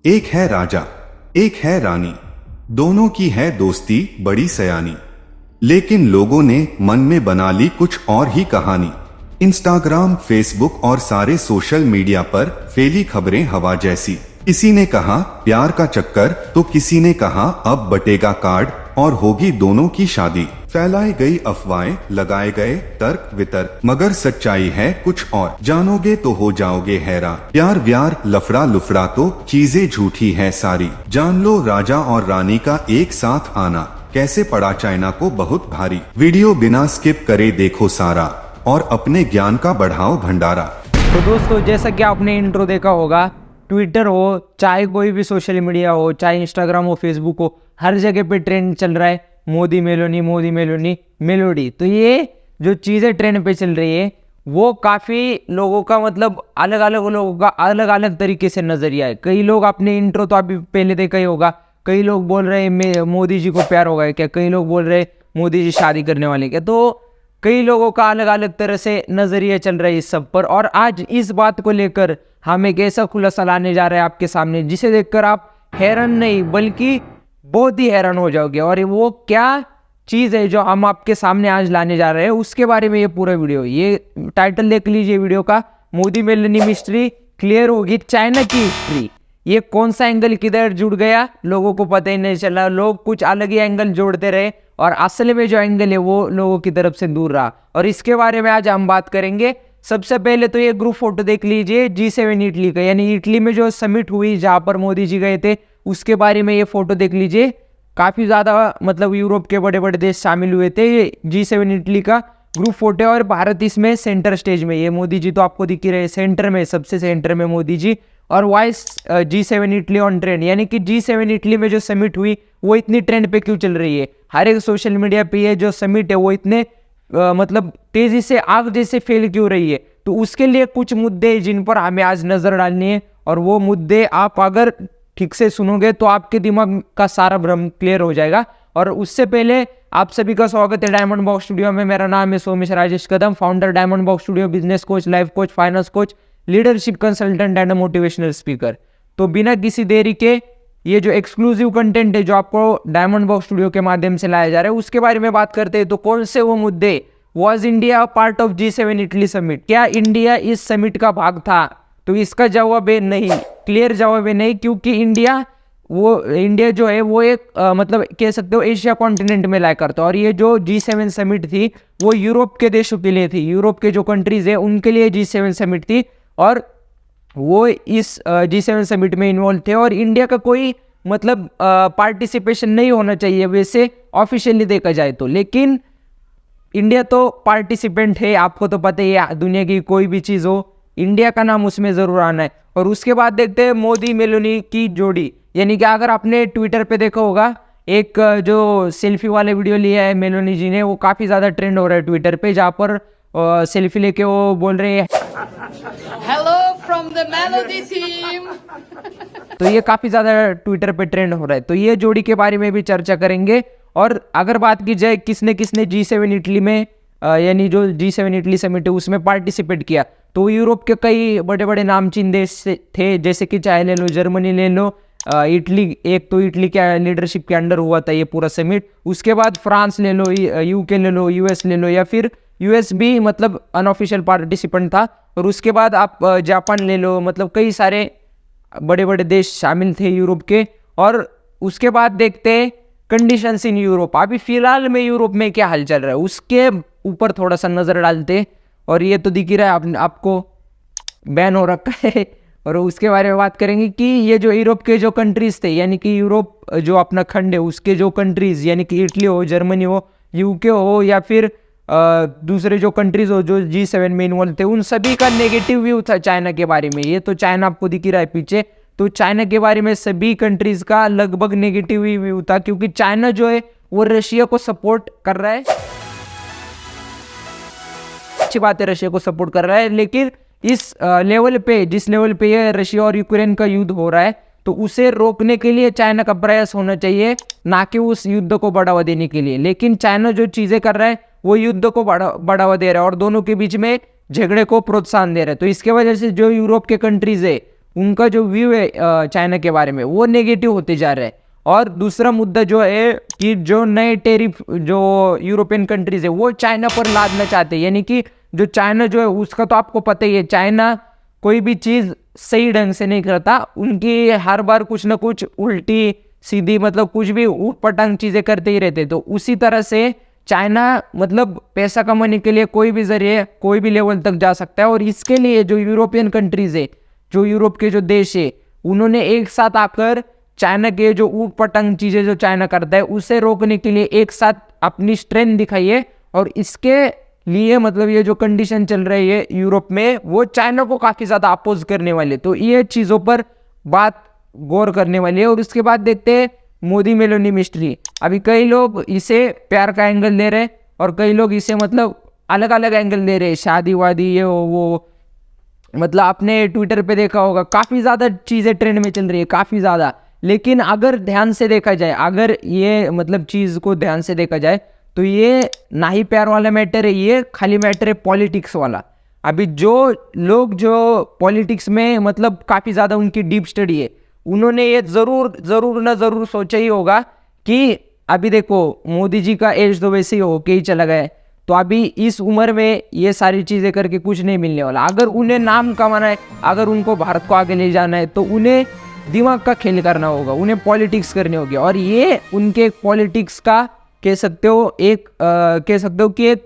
एक है राजा, एक है रानी, दोनों की है दोस्ती बड़ी सयानी। लेकिन लोगों ने मन में बना ली कुछ और ही कहानी। इंस्टाग्राम, फेसबुक और सारे सोशल मीडिया पर फैली खबरें हवा जैसी। किसी ने कहा प्यार का चक्कर, तो किसी ने कहा अब बटेगा कार्ड और होगी दोनों की शादी। फैलाई गई अफवाहें, लगाए गए तर्क वितर्क, मगर सच्चाई है कुछ और। जानोगे तो हो जाओगे हैरान। प्यार व्यार लफड़ा लुफड़ा तो चीजें झूठी है सारी। जान लो राजा और रानी का एक साथ आना कैसे पड़ा चाइना को बहुत भारी। वीडियो बिना स्किप करे देखो सारा और अपने ज्ञान का बढ़ाओ भंडारा। तो दोस्तों, जैसा कि आपने इंट्रो देखा होगा, ट्विटर हो चाहे कोई भी सोशल मीडिया हो, चाहे इंस्टाग्राम हो, फेसबुक हो, हर जगह पे ट्रेंड चल रहा है मोदी मेलोनी मेलोडी। तो ये जो चीज़ें ट्रेंड पे चल रही है वो काफ़ी लोगों का मतलब अलग अलग लोगों का अलग अलग तरीके से नज़रिया है। कई लोग, अपने इंट्रो तो अभी पहले देखा ही होगा, कई लोग बोल रहे हैं मोदी जी को प्यार होगा क्या, कई लोग बोल रहे हैं मोदी जी शादी करने वाले क्या। तो कई लोगों का अलग अलग तरह से नज़रिया चल रहा है इस सब पर। और आज इस बात को लेकर हम एक ऐसा खुलासा लाने जा रहे हैं आपके सामने जिसे देखकर आप हैरान नहीं बल्कि बहुत ही हैरान हो जाओगे। और वो क्या चीज़ है जो हम आपके सामने आज लाने जा रहे हैं, उसके बारे में ये पूरा वीडियो। ये टाइटल देख लीजिए वीडियो का, मोदी मेलोनी मिस्ट्री क्लियर होगी चाइना की हिस्ट्री। ये कौन सा एंगल किधर जुड़ गया लोगों को पता ही नहीं चला। लोग कुछ अलग ही एंगल जोड़ते रहे और असल में जो एंगल है वो लोगों की तरफ से दूर रहा। और इसके बारे में आज हम बात करेंगे। सबसे पहले तो ये ग्रुप फोटो देख लीजिए G7 इटली का, यानी इटली में जो समिट हुई जहां पर मोदी जी गए थे, उसके बारे में ये फोटो देख लीजिए। काफी ज्यादा मतलब यूरोप के बड़े बड़े देश शामिल हुए थे। ये G7 इटली का ग्रुप फोटो है और भारत इसमें सेंटर स्टेज में। ये मोदी जी तो आपको दिख ही रहे सेंटर में, सबसे सेंटर में मोदी जी। और vice G7 Italy on trend, यानी कि G7 इटली में जो समिट हुई वो इतनी ट्रेंड पे क्यों चल रही है। हर एक सोशल मीडिया पे ये जो समिट है वो इतने मतलब तेजी से आग जैसे फैल क्यों रही है। तो उसके लिए कुछ मुद्दे जिन पर हमें आज नजर डालनी है, और वो मुद्दे आप अगर ठीक से सुनोगे तो आपके दिमाग का सारा भ्रम क्लियर हो जाएगा। और उससे पहले आप सभी का स्वागत है डायमंड बॉक्स स्टूडियो में। मेरा नाम है Somesh Rajesh Kadam, founder diamond box studio, business coach, life coach, finance coach, leadership consultant and motivational speaker. तो बिना किसी देरी के ये जो एक्सक्लूसिव कंटेंट है जो आपको डायमंड बॉक्स स्टूडियो के माध्यम से लाया जा रहा है उसके बारे में बात करते हैं। तो कौन से वो मुद्दे। Was India part of G7 Italy summit, क्या इंडिया इस समिट का भाग था? तो इसका जवाब है नहीं, क्लियर जवाब है नहीं, क्योंकि इंडिया जो है वो एक मतलब कह सकते हो एशिया कॉन्टिनेंट में लाया करता है। और ये जो G7 समिट थी वो यूरोप के देशों के लिए थी, यूरोप के जो कंट्रीज है उनके लिए G7 समिट थी। और वो इस G7 समिट में इन्वॉल्व थे और इंडिया का कोई मतलब पार्टिसिपेशन नहीं होना चाहिए वैसे ऑफिशियली देखा जाए तो। लेकिन इंडिया तो पार्टिसिपेंट है, आपको तो पता ही है, दुनिया की कोई भी चीज़ हो इंडिया का नाम उसमें ज़रूर आना है। और उसके बाद देखते हैं मोदी मेलोनी की जोड़ी, यानी कि अगर आपने ट्विटर पे देखा होगा एक जो सेल्फी वाले वीडियो लिया है मेलोनी जी ने, वो काफ़ी ज़्यादा ट्रेंड हो रहा है ट्विटर पे, जहाँ पर सेल्फी लेके वो बोल रहे हैं hello from the melody team. तो ये काफ़ी ज़्यादा ट्विटर पे ट्रेंड हो रहा है। तो ये जोड़ी के बारे में भी चर्चा करेंगे। और अगर बात की जाए किसने किसने G7 इटली में यानी जो G7 इटली समिट है उसमें पार्टिसिपेट किया, तो यूरोप के कई बड़े बड़े नामचीन देश थे, जैसे कि चाहे ले लो जर्मनी ले लो, इटली, एक तो इटली के लीडरशिप के अंडर हुआ था ये पूरा समिट। उसके बाद फ्रांस ले लो, UK ले लो, US ले लो, या फिर US भी मतलब अनऑफिशियल पार्टिसिपेंट था। और उसके बाद आप जापान ले लो, मतलब कई सारे बड़े बड़े देश शामिल थे यूरोप के। और उसके बाद देखते हैं कंडीशंस इन यूरोप, अभी फिलहाल में यूरोप में क्या हाल चल रहा है उसके ऊपर थोड़ा सा नजर डालते। और ये तो दिख ही रहा है आपको, बैन हो रखा है। और उसके बारे में बात करेंगे कि ये जो यूरोप के जो कंट्रीज थे, यानी कि यूरोप जो अपना खंड है उसके जो कंट्रीज, यानी कि इटली हो, जर्मनी हो, UK हो, या फिर दूसरे जो कंट्रीज हो जो G7 में इन्वॉल्व थे, उन सभी का नेगेटिव व्यू था चाइना के बारे में। ये तो चाइना आपको दिख ही रहा है पीछे, तो चाइना के बारे में सभी कंट्रीज का लगभग नेगेटिव ही व्यू था, क्योंकि चाइना जो है वो रशिया को सपोर्ट कर रहा है। अच्छी बात है, रशिया को सपोर्ट कर रहा है, लेकिन इस लेवल पे, जिस लेवल पे ये रशिया और यूक्रेन का युद्ध हो रहा है, तो उसे रोकने के लिए चाइना का प्रयास होना चाहिए, ना कि उस युद्ध को बढ़ावा देने के लिए। लेकिन चाइना जो चीजें कर रहा है वो युद्ध को बढ़ावा दे रहा है और दोनों के बीच में झगड़े को प्रोत्साहन दे रहा है। तो इसके वजह से जो यूरोप के कंट्रीज है उनका जो व्यू है चाइना के बारे में वो नेगेटिव होते जा रहा है। और दूसरा मुद्दा जो है कि जो नए टेरिफ जो यूरोपियन कंट्रीज है वो चाइना पर लादना चाहते हैं, यानी कि जो चाइना जो है उसका तो आपको पता ही है, चाइना कोई भी चीज़ सही ढंग से नहीं करता, उनकी हर बार कुछ ना कुछ उल्टी सीधी मतलब कुछ भी ऊट पटांग चीज़ें करते ही रहते। तो उसी तरह से चाइना मतलब पैसा कमाने के लिए कोई भी जरिए कोई भी लेवल तक जा सकता है। और इसके लिए जो यूरोपियन कंट्रीज है, जो यूरोप के जो देश है, उन्होंने एक साथ आकर चाइना के जो ऊट पटांग चीज़ें जो चाइना करता है उसे रोकने के लिए एक साथ अपनी स्ट्रेंथ दिखाई है। और इसके लिए मतलब ये जो कंडीशन चल रही है यूरोप में वो चाइना को काफ़ी ज़्यादा अपोज करने वाले, तो ये चीज़ों पर बात गौर करने वाली है। और उसके बाद देखते हैं मोदी मेलोनी मिस्ट्री। अभी कई लोग इसे प्यार का एंगल ले रहे हैं और कई लोग इसे मतलब अलग अलग एंगल ले रहे हैं, शादी वादी ये वो। मतलब आपने ट्विटर पे देखा होगा काफ़ी ज़्यादा चीज़ें ट्रेंड में चल रही है, काफ़ी ज़्यादा। लेकिन अगर ध्यान से देखा जाए, अगर ये मतलब चीज़ को ध्यान से देखा जाए तो ये ना ही प्यार वाला मैटर है, ये खाली मैटर है पॉलिटिक्स वाला। अभी जो लोग जो पॉलिटिक्स में मतलब काफ़ी ज़्यादा उनकी डीप स्टडी है, उन्होंने ये ज़रूर सोचा ही होगा कि अभी देखो मोदी जी का एज तो वैसे ही हो के ही चला गया है, तो अभी इस उम्र में ये सारी चीज़ें करके कुछ नहीं मिलने वाला। अगर उन्हें नाम कमाना है, अगर उनको भारत को आगे ले जाना है, तो उन्हें दिमाग का खेल करना होगा, उन्हें पॉलिटिक्स करनी होगी। और ये उनके पॉलिटिक्स का कह सकते हो कि एक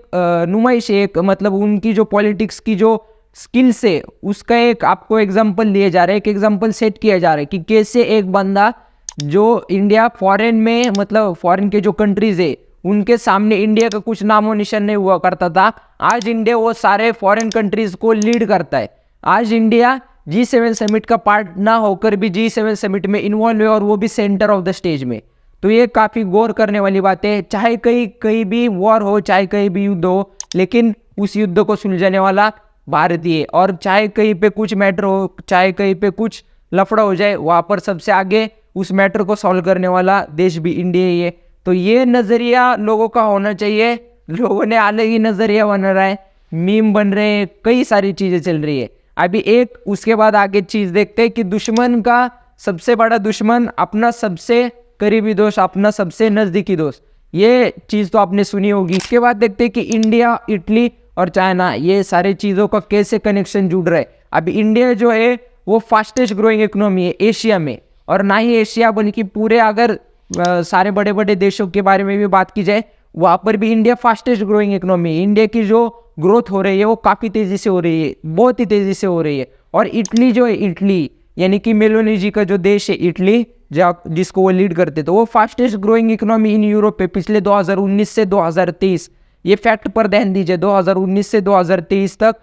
नुमाइश है, एक मतलब उनकी जो पॉलिटिक्स की जो स्किल्स है उसका एक आपको एग्जांपल दिया जा रहा है, एक एग्जांपल सेट किया जा रहा है कि कैसे एक बंदा जो इंडिया फॉरेन में मतलब फॉरेन के जो कंट्रीज है उनके सामने इंडिया का कुछ नामो निशान नहीं हुआ करता था, आज इंडिया वो सारे फॉरेन कंट्रीज को लीड करता है। आज इंडिया G7 समिट का पार्ट ना होकर भी G7 समिट में इन्वॉल्व है और वो भी सेंटर ऑफ द स्टेज में। तो ये काफ़ी गौर करने वाली बात है। चाहे कहीं भी वॉर हो, चाहे कहीं भी युद्ध हो, लेकिन उस युद्ध को सुलझाने वाला भारत ही है। और चाहे कहीं पे कुछ मैटर हो, चाहे कहीं पे कुछ लफड़ा हो जाए, वहाँ पर सबसे आगे उस मैटर को सॉल्व करने वाला देश भी इंडिया ही है। तो ये नज़रिया लोगों का होना चाहिए। लोगों ने अलग ही नज़रिया बना रहा है, मीम बन रहे हैं, कई सारी चीज़ें चल रही है। अभी एक उसके बाद आगे चीज़ देखते हैं कि दुश्मन का सबसे बड़ा दुश्मन अपना सबसे करीबी दोस्त, अपना सबसे नज़दीकी दोस्त, ये चीज़ तो आपने सुनी होगी। इसके बाद देखते हैं कि इंडिया, इटली और चाइना, ये सारे चीज़ों का कैसे कनेक्शन जुड़ रहा है। अभी इंडिया जो है वो फास्टेस्ट ग्रोइंग इकोनॉमी है एशिया में, और ना ही एशिया बल्कि पूरे अगर सारे बड़े बड़े देशों के बारे में भी बात की जाए, वहाँ पर भी इंडिया फास्टेस्ट ग्रोइंग इकोनॉमी है। इंडिया की जो ग्रोथ हो रही है वो काफ़ी तेज़ी से हो रही है, बहुत ही तेज़ी से हो रही है। और इटली जो है, इटली यानी कि मेलोनी जी का जो देश है इटली, जिसको वो लीड करते, तो वो fastest growing economy in Europe पे पिछले 2019 से 2023, ये फैक्ट पर ध्यान दीजिए, 2019 से 2023 तक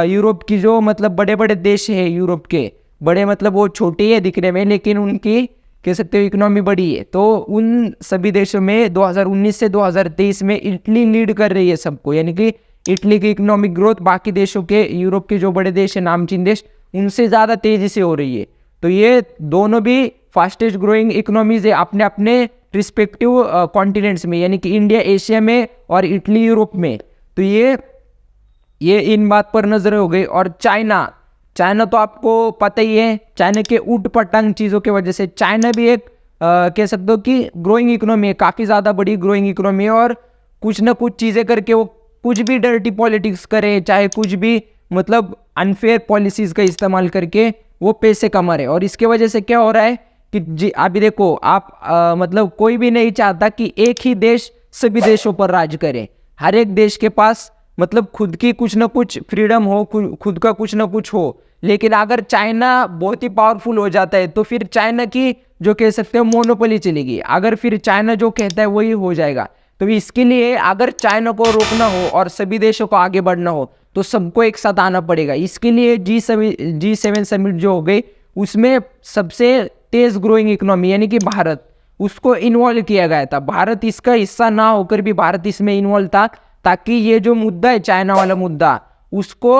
यूरोप की जो मतलब बड़े बड़े देश है, यूरोप के बड़े मतलब वो छोटे है दिखने में, लेकिन उनकी कह सकते हो इकोनॉमी बड़ी है। तो उन सभी देशों में 2019 से 2023 में इटली लीड कर रही है सबको, यानी कि इटली की इकोनॉमिक ग्रोथ बाकी देशों के, यूरोप के जो बड़े देश है नामचीन देश, उनसे ज़्यादा तेज़ी से हो रही है। तो ये दोनों भी फास्टेस्ट ग्रोइंग इकोनॉमीज है अपने अपने रिस्पेक्टिव कॉन्टिनेंट्स में, यानी कि इंडिया एशिया में और इटली यूरोप में। तो ये इन बात पर नजर हो गई। और चाइना तो आपको पता ही है, चाइना के ऊट पटांग चीज़ों की वजह से चाइना भी एक कह सकते हो कि ग्रोइंग इकोनॉमी है, काफ़ी ज़्यादा बड़ी ग्रोइंग इकोनॉमी है। और कुछ ना कुछ चीज़ें करके वो कुछ भी डर्टी पॉलिटिक्स करे, चाहे कुछ भी मतलब अनफेयर पॉलिसीज का इस्तेमाल करके वो पैसे कमा रहे। और इसके वजह से क्या हो रहा है कि जी अभी देखो आप मतलब कोई भी नहीं चाहता कि एक ही देश सभी देशों पर राज करे। हर एक देश के पास मतलब खुद की कुछ ना कुछ फ्रीडम हो, खुद का कुछ ना कुछ हो। लेकिन अगर चाइना बहुत ही पावरफुल हो जाता है तो फिर चाइना की जो कह सकते हो मोनोपोली चलेगी। अगर फिर चाइना जो कहता है वही हो जाएगा। तो इसके लिए अगर चाइना को रोकना हो और सभी देशों को आगे बढ़ना हो तो सबको एक साथ आना पड़ेगा। इसके लिए G7 समिट जो हो गई उसमें सबसे तेज ग्रोइंग इकोनॉमी यानी कि भारत, उसको इन्वॉल्व किया गया था। भारत इसका हिस्सा ना होकर भी भारत इसमें इन्वॉल्व था, ताकि ये जो मुद्दा है चाइना वाला मुद्दा, उसको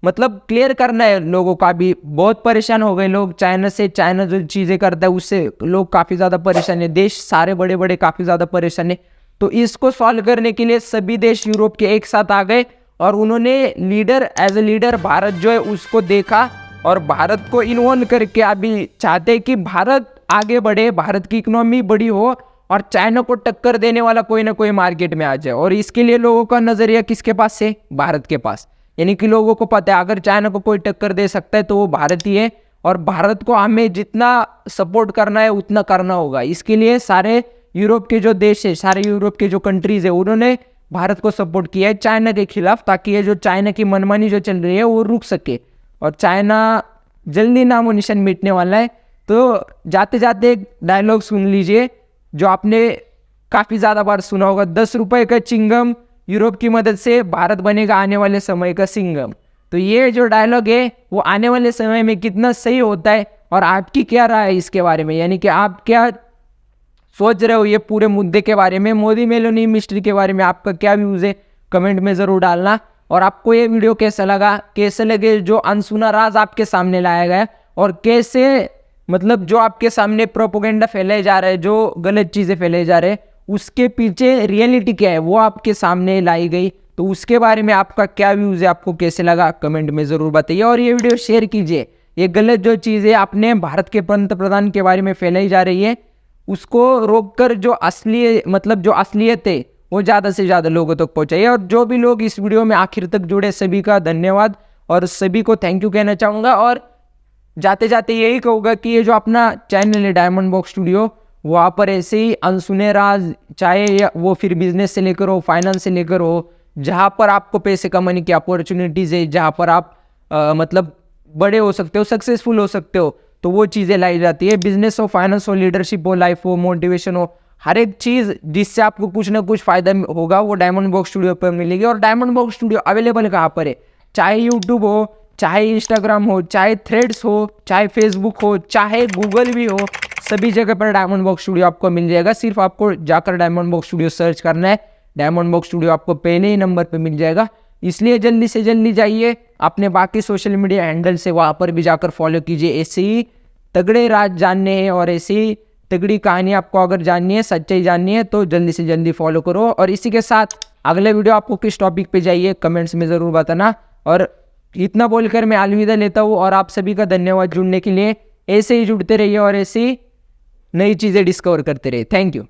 मतलब क्लियर करना है। लोगों का भी बहुत परेशान हो गए लोग चाइना से, चाइना जो चीज़ें करता है उससे लोग काफ़ी ज़्यादा परेशान है, देश सारे बड़े बड़े काफ़ी ज़्यादा परेशान है। तो इसको सॉल्व करने के लिए सभी देश यूरोप के एक साथ आ गए और उन्होंने एज ए लीडर भारत जो है उसको देखा और भारत को इन्वॉल्व करके अभी चाहते हैं कि भारत आगे बढ़े, भारत की इकोनॉमी बड़ी हो और चाइना को टक्कर देने वाला कोई ना कोई मार्केट में आ जाए। और इसके लिए लोगों का नज़रिया किसके पास है? भारत के पास। यानी कि लोगों को पता है अगर चाइना को कोई टक्कर दे सकता है तो वो भारत ही है, और भारत को हमें जितना सपोर्ट करना है उतना करना होगा। इसके लिए सारे यूरोप के जो देश है, सारे यूरोप के जो कंट्रीज है, उन्होंने भारत को सपोर्ट किया है चाइना के खिलाफ, ताकि ये जो चाइना की मनमानी जो चल रही है वो रुक सके और चाइना जल्दी नामो निशान मिटने वाला है। तो जाते जाते एक डायलॉग सुन लीजिए जो आपने काफ़ी ज़्यादा बार सुना होगा, 10 रुपये का चिंगम यूरोप की मदद से भारत बनेगा आने वाले समय का सिंगम। तो ये जो डायलॉग है वो आने वाले समय में कितना सही होता है और आपकी क्या राय है इसके बारे में, यानी कि आप क्या सोच रहे हो ये पूरे मुद्दे के बारे में, मोदी मेलोनी मिस्ट्री के बारे में आपका क्या व्यूज़ है, कमेंट में ज़रूर डालना। और आपको ये वीडियो कैसा लगा, कैसे लगे जो अनसुना राज आपके सामने लाया गया, और कैसे मतलब जो आपके सामने प्रोपोगेंडा फैलाए जा रहे हैं, जो गलत चीज़ें फैलाए जा रहे हैं, उसके पीछे रियलिटी क्या है वो आपके सामने लाई गई। तो उसके बारे में आपका क्या व्यूज़ है, आपको कैसे लगा, कमेंट में ज़रूर बताइए और ये वीडियो शेयर कीजिए। ये गलत जो चीज़ें आपने भारत के पंतप्रधान के बारे में फैलाई जा रही है उसको रोककर जो असली मतलब जो असलियत है वो ज़्यादा से ज़्यादा लोगों तक पहुँचाइए। और जो भी लोग इस वीडियो में आखिर तक जुड़े सभी का धन्यवाद और सभी को थैंक यू कहना चाहूँगा। और जाते जाते यही कहूँगा कि ये जो अपना चैनल है डायमंड बॉक्स स्टूडियो, वहाँ पर ऐसे ही अनसुने राज, चाहे वो फिर बिजनेस से लेकर हो, फाइनेंस से लेकर हो, जहाँ पर आपको पैसे कमाने की अपॉर्चुनिटीज़ है, जहाँ पर आप मतलब बड़े हो सकते हो, सक्सेसफुल हो सकते हो, तो वो चीज़ें लाई जाती है। बिजनेस हो, फाइनेंस हो, लीडरशिप हो, लाइफ हो, मोटिवेशन हो, हर एक चीज़ जिससे आपको कुछ ना कुछ फ़ायदा होगा वो डायमंड बॉक्स स्टूडियो पर मिलेगी। और डायमंड बॉक्स स्टूडियो अवेलेबल कहाँ पर है? चाहे यूट्यूब हो, चाहे इंस्टाग्राम हो, चाहे थ्रेड्स हो, चाहे फेसबुक हो, चाहे गूगल भी हो, सभी जगह पर डायमंड बॉक्स स्टूडियो आपको मिल जाएगा। सिर्फ आपको जाकर डायमंड बॉक्स स्टूडियो सर्च करना है, डायमंड बॉक्स स्टूडियो आपको पहले ही नंबर पे मिल जाएगा। इसलिए जल्दी से जल्दी जाइए, अपने बाकी सोशल मीडिया हैंडल से वहाँ पर भी जाकर फॉलो कीजिए। ऐसे ही तगड़े राज जानने हैं और ऐसी ही तगड़ी कहानी आपको अगर जाननी है, सच्चाई जाननी है, तो जल्दी से जल्दी फॉलो करो। और इसी के साथ अगले वीडियो आपको किस टॉपिक पे चाहिए कमेंट्स में ज़रूर बताना। और इतना बोलकर मैं अलविदा लेता हूँ और आप सभी का धन्यवाद जुड़ने के लिए। ऐसे ही जुड़ते रहिए और ऐसी नई चीज़ें डिस्कवर करते रहिए। Thank you.